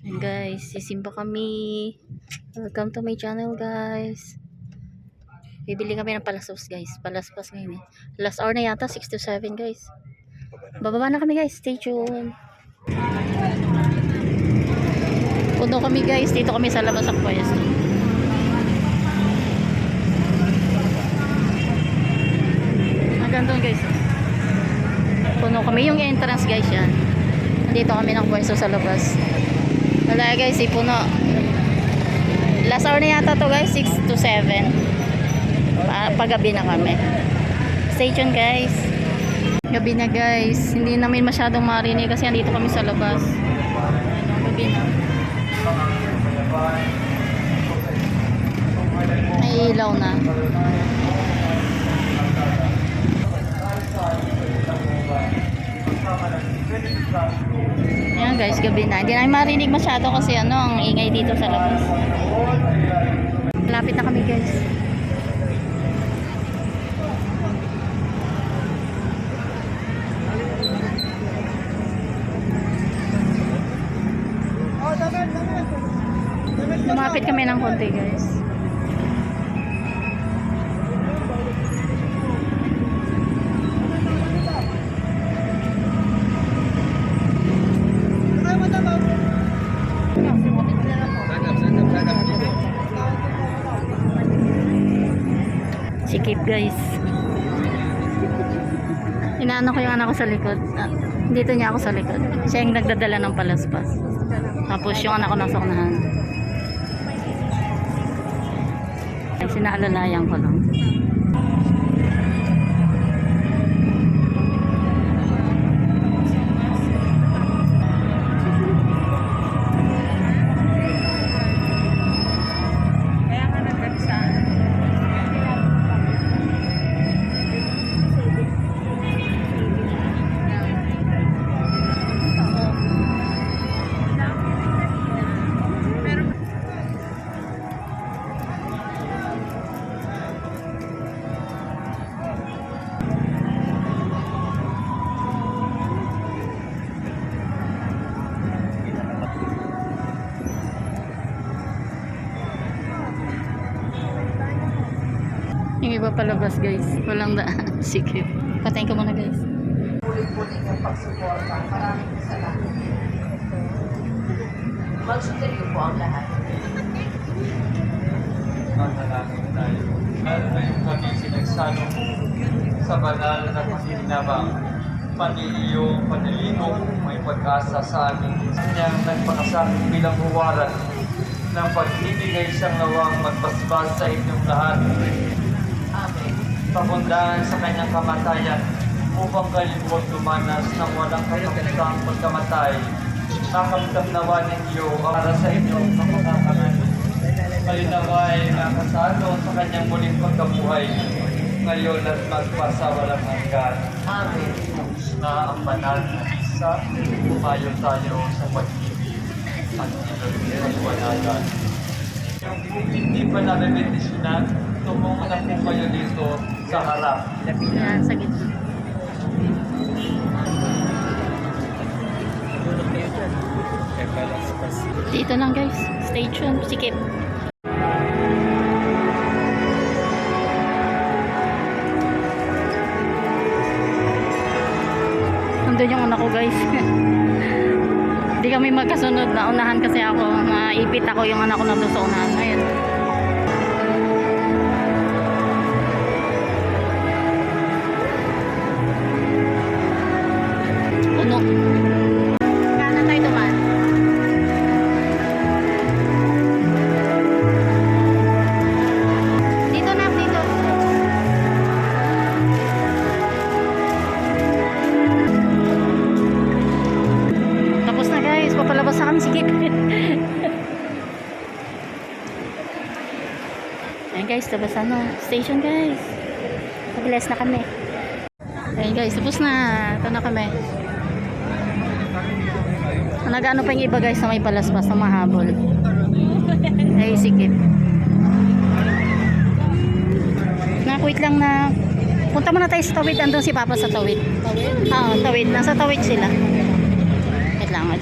Ayan guys, sisimba kami. Welcome to my channel guys. Bibili kami ng palaspas guys. Palaspas ngayon eh. Last hour na yata, 6 to 7 guys. Bababa na kami guys, stay tuned. Puno kami guys, dito kami sa labas ng pwesto. Hanggang doon guys. Puno kami, yung entrance guys yan. Dito kami ng pwesto sa labas. Wala guys, puno. Last hour na yata to guys, 6 to 7. Paggabi na kami. Stay tuned guys. Gabi na guys. Hindi namin masyadong marinig kasi andito kami sa labas. Ayun, gabi na. May ilaw na. Ayan guys, gabi na. Hindi namin marinig masyado kasi ang ingay dito sa labas. Malapit na kami guys. Lumapit kami ng konti guys. Sikip guys. Inaano ko yung anak ko sa likod. Dito niya ako sa likod. Siya yung nagdadala ng palaspas. Tapos yung anak ko nasa unahan. Ay, sinaalalayan ko lang. Yung iba palabas guys, walang daan. Sikip. Patayin ko muna guys. Puli-puli ng pagsuporta. Maraming salamat. Magsutuloy po ang lahat. Manalangin tayo. Lalo na yung kami sinagsalong sa banal na paninabang. Paniliyong panilingong may pag-asa sa amin. Kanyang nagpakasakit bilang huwaran ng pagbibigay siyang nawang magbasbas sa inyong lahat. Amen. Pagundaan sa kanyang kamatayan upang kayo huwag lumanas ng walang kayang pagkamatay. Nakamdam nawa ninyo para sa inyong kapakanan. Kayo naway nakasalo sa kanyang muling pagkabuhay ngayon at magpasawalang hanggan. Amen. Na ang banal na isa, umayo tayo sa pag-ibig at pinagpaliwanagan. Kung hindi pa nabibindisyonan, tumungo na po kayo dito sa harap. Yan, sa gitna. Dito lang guys. Stay tuned. Sikip. Nandun yung anak ko guys. Hindi kami magkasunod na unahan kasi ako. Naipit ako yung anak ko nandun sa unahan. Ayan. Puno. Kanan tayo duman. Dito na, dito. Tapos na guys, papalabas na kami. Sige. Ayan guys, tapos ano, station guys. Pabilis na kami. Ayan guys, tapos na. Ito na kami. Nag-ano pa yung iba guys na may palaspas na mahabol. Ay, sikip. Wait lang na punta muna tayo sa tawid. Andun si Papa sa tawid. Tawid? Oo, tawid. Nasa tawid sila. Wait lang.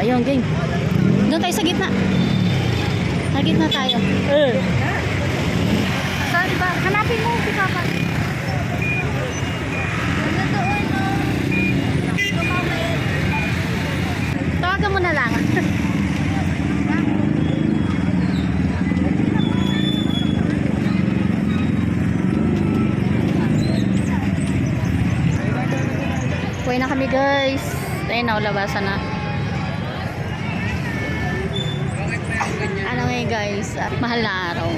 Ayun, gang. Doon tayo sa gitna. Sa gitna tayo. Saan ba? Hanapin mo si Papa. Tawagan mo na lang. Uwi na kami guys. Ayun na, labasan na. Ano ngayon guys, mahal na araw.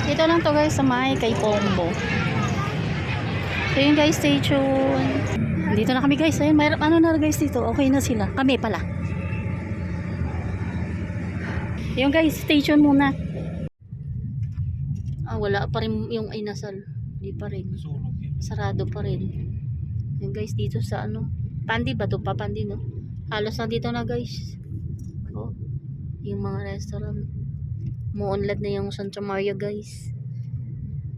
Dito lang to guys sa may kay Pombo. So yun guys, stay tuned. Dito na kami guys. Ayun, mayroon ano na guys dito. Okay na sila. Kami pala. Yung guys, stay tuned muna. Wala pa rin yung inasal. Hindi pa rin. Sarado pa rin. Yung guys dito sa ano. Pandi ba to? Papandi no? Halos na dito na guys. Oh, yung mga restaurant. Muunlad na yung Santa Maria guys.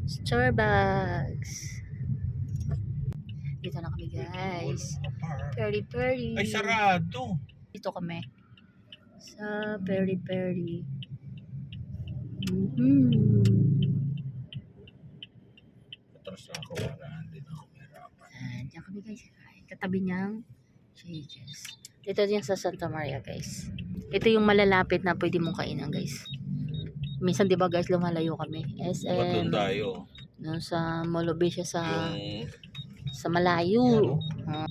Starbucks. Dito na kami guys. Peri-peri. Ay, sarado. Dito kami. Sa peri-peri. Patras na ako, maraan din ako mahirapan. Diyan kami guys. Katabi niyang Shages. Dito din sa Santa Maria guys. Ito yung malalapit na pwede mong kainan guys. Minsan di ba guys lumalayo kami. Ba't SM. doon tayo? No, sa Molobisha sa Yung... sa malayo.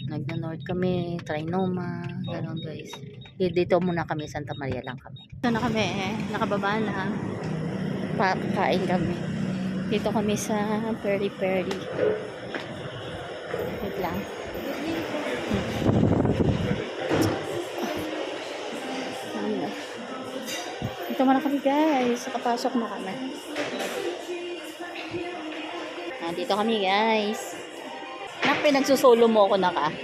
Nagna-north kami, Trinoma, gano'n guys. Dito muna kami, Santa Maria lang kami. Dito na kami, nakababa na. Kain kami. Dito kami sa peri-peri. Wait lang. Dito muna kami guys. Nakapasok na kami. Dito kami guys. Nak, pinagsusolo mo ako naka.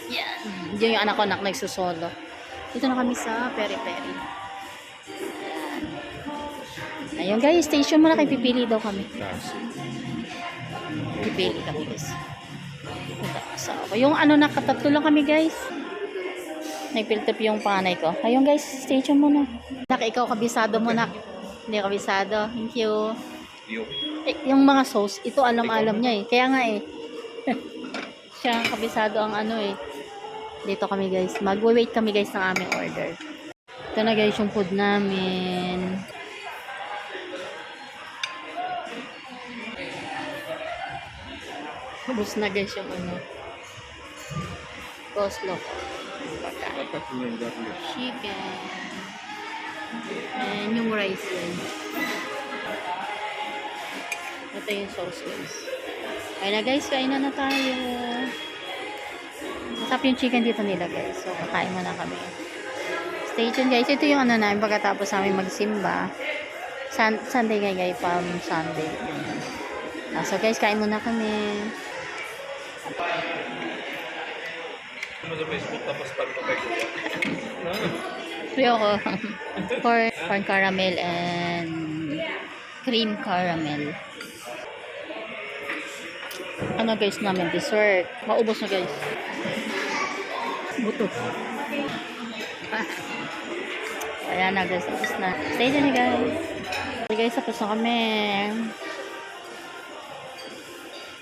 Yan. Diyan yung anak ko nak nagsusolo. Dito na kami sa peri-peri. Ayan. Ayun guys, station muna kayo. Pipili daw kami. Pipili kami guys. So, yung ano nakatatlo lang kami guys. Nagpiltip yung panay ko. Ayun guys, station muna. Nak, ikaw kabisado mo nak. Hindi kabisado. Thank you. Yung mga sauce, ito alam-alam niya eh. Kaya nga eh. Siya ang kabisado ang ano eh. Dito kami guys. Mag-wait kami guys ng aming order. Ito na guys yung food namin. Ubus na guys yung ano. Coleslaw. Chicken. And yung rice yun. Ito yung sauce guys. Kaya na guys, kain na tayo. Masarap yung chicken dito nila guys. So, kakain mo na kami. Stay tuned guys. Ito yung ano namin pagkatapos namin magsimba. Sunday guys, Palm Sunday. So guys, kain muna kami. Sa Facebook tapos pag-pag Ayoko. Corn caramel and cream caramel. Ano guys namin, dessert. Maubos na guys. Buto. Ayan na guys, tapos na. Stay dyan guys. Okay guys, tapos na kami.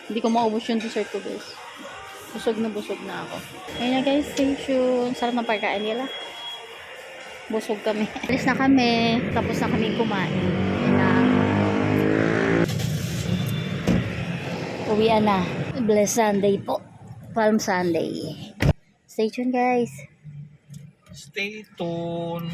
Hindi ko maubos yung dessert ko guys. Busog na ako. Ayun na guys, stay tuned. Sarap ng pagkain nila. Busog kami. Alis na kami. Tapos na kami kumain. Ayun na. Uwian na. Blessed Sunday po. Palm Sunday. Stay tuned guys. Stay tuned.